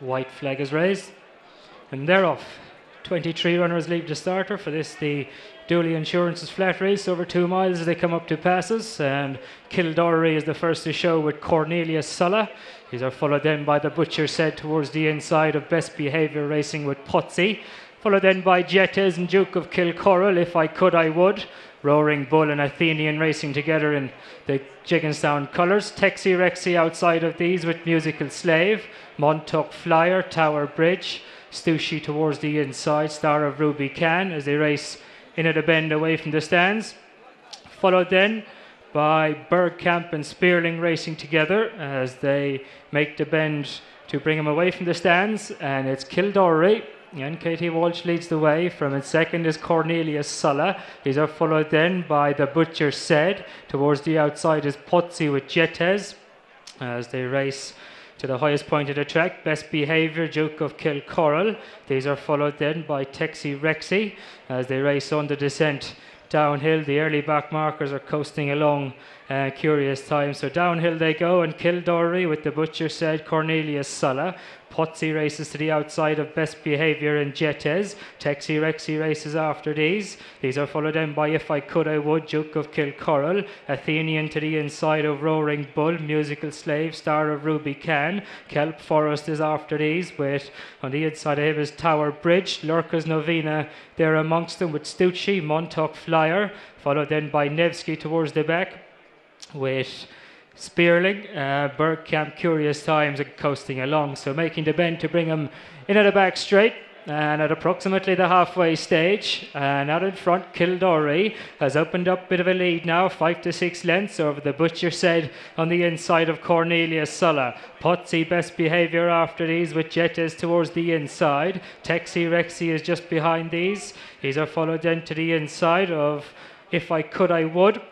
White flag is raised. And they're off. 23 runners leave the starter for this, the Dooley Insurance's flat race over 2 miles as they come up to passes. And Kildorrery is the first to show with Cornelius Sulla. These are followed then by the Butcher Said towards the inside of Best Behaviour racing with Putsy. Followed then by Jetes and Duke of Kilcorrell, If I Could I Would. Roaring Bull and Athenian racing together in the Jigginstown colours. Texie Rexy outside of these with Musical Slave. Montauk Flyer, Tower Bridge. Stussy towards the inside, Star of Ruby Can as they race in at a bend away from the stands. Followed then by Bergkamp and Spearling racing together as they make the bend to bring him away from the stands. And it's Kildorrery. And Katie Walsh leads the way. From in second is Cornelius Sulla. These are followed then by the Butcher Said. Towards the outside is Putsy with Jetes as they race to the highest point of the track. Best Behaviour, Duke of Kilcorrell. These are followed then by Texie Rexy as they race on the descent downhill. The early back markers are coasting along. Curious Time. So downhill they go, and Kildorrery with the Butcher Said, Cornelius Sulla. Putsy races to the outside of Best Behaviour and Jetes. Texie Rexy races after these. These are followed then by If I Could I Would, Duke of Kilcorrell. Athenian to the inside of Roaring Bull, Musical Slave, Star of Ruby Can. Kelp Forest is after these with, on the inside of him is Tower Bridge. Lurka's Novena there amongst them with Stussy, Montauk Flyer. Followed then by Nevsky towards the back with Spearling, Bergkamp, Curious Times and coasting along. So making the bend to bring him in at the back straight. And at approximately the halfway stage, and out in front, Kildorrery has opened up a bit of a lead now, 5 to 6 lengths over the Butcher Said on the inside of Cornelius Sulla. Putsy, Best Behaviour after these with Jetes towards the inside. Texie Rexy is just behind these. These are followed then to the inside of If I Could I Would.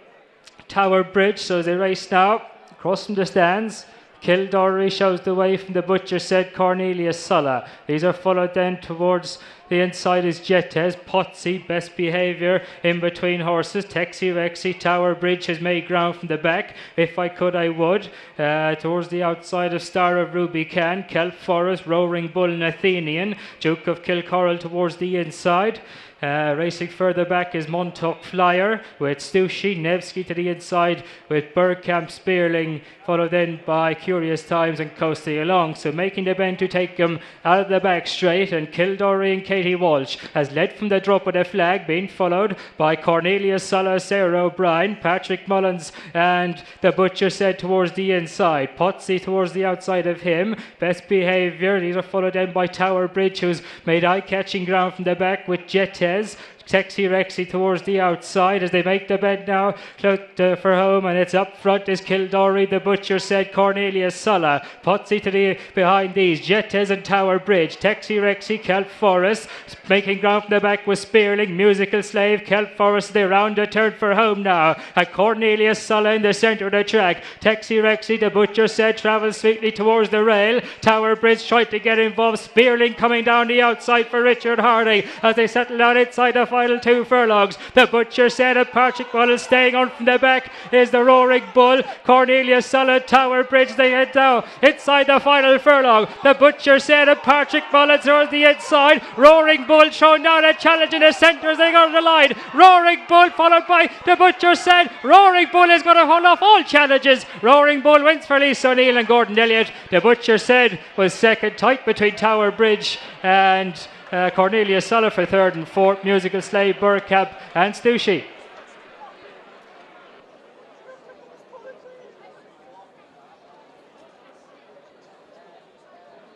Tower Bridge, so as they race now across from the stands. Kildorrery shows the way from the Butcher Said, Cornelius Sulla. These are followed then towards the inside is Jetes, Putsy, Best Behaviour in between horses. Texie Rexy, Tower Bridge has made ground from the back. If I Could I Would. Towards the outside of Star of Ruby Can, Kelp Forest, Roaring Bull and Athenian. Duke of Kilcorrell towards the inside. Racing further back is Montauk Flyer with Stussy, Nevsky to the inside with Bergkamp, Spearling, followed then by Curious Times and coasting along. So making the bend to take him out of the back straight, and Kildorrery and Katie Walsh has led from the drop of the flag, being followed by Cornelius Sulla, Sarah O'Brien, Patrick Mullins and the Butcher Said towards the inside. Putsy towards the outside of him. Best Behaviour. These are followed then by Tower Bridge, who's made eye-catching ground from the back with Jetes. Texie Rexy towards the outside as they make the bend now for home, and it's up front is Kildorrery, the Butcher Said, Cornelius Sulla. Putsy to the behind these, Jetes and Tower Bridge. Texie Rexy, Kelp Forest making ground from the back with Spearling, Musical Slave, Kelp Forest. They round a turn for home now, and Cornelius Sulla in the centre of the track. Texie Rexy, the Butcher Said, travels sweetly towards the rail. Tower Bridge tried to get involved. Spearling coming down the outside for Richard Harding as they settle down inside the final 2 furlongs. The Butcher Said and Patrick Mullins staying on from the back is the Roaring Bull. Cornelius Sulla, Tower Bridge, they head down inside the final furlong. The Butcher Said and Patrick Mullins are on the inside. Roaring Bull showing down a challenge in the centre as they go to the line. Roaring Bull followed by the Butcher Said. Roaring Bull is going to hold off all challenges. Roaring Bull wins for Lisa O'Neill and Gordon Elliott. The Butcher Said was second, tight between Tower Bridge and Cornelius Sulla for third and fourth. Musical Slave, Bergkamp and Stussy.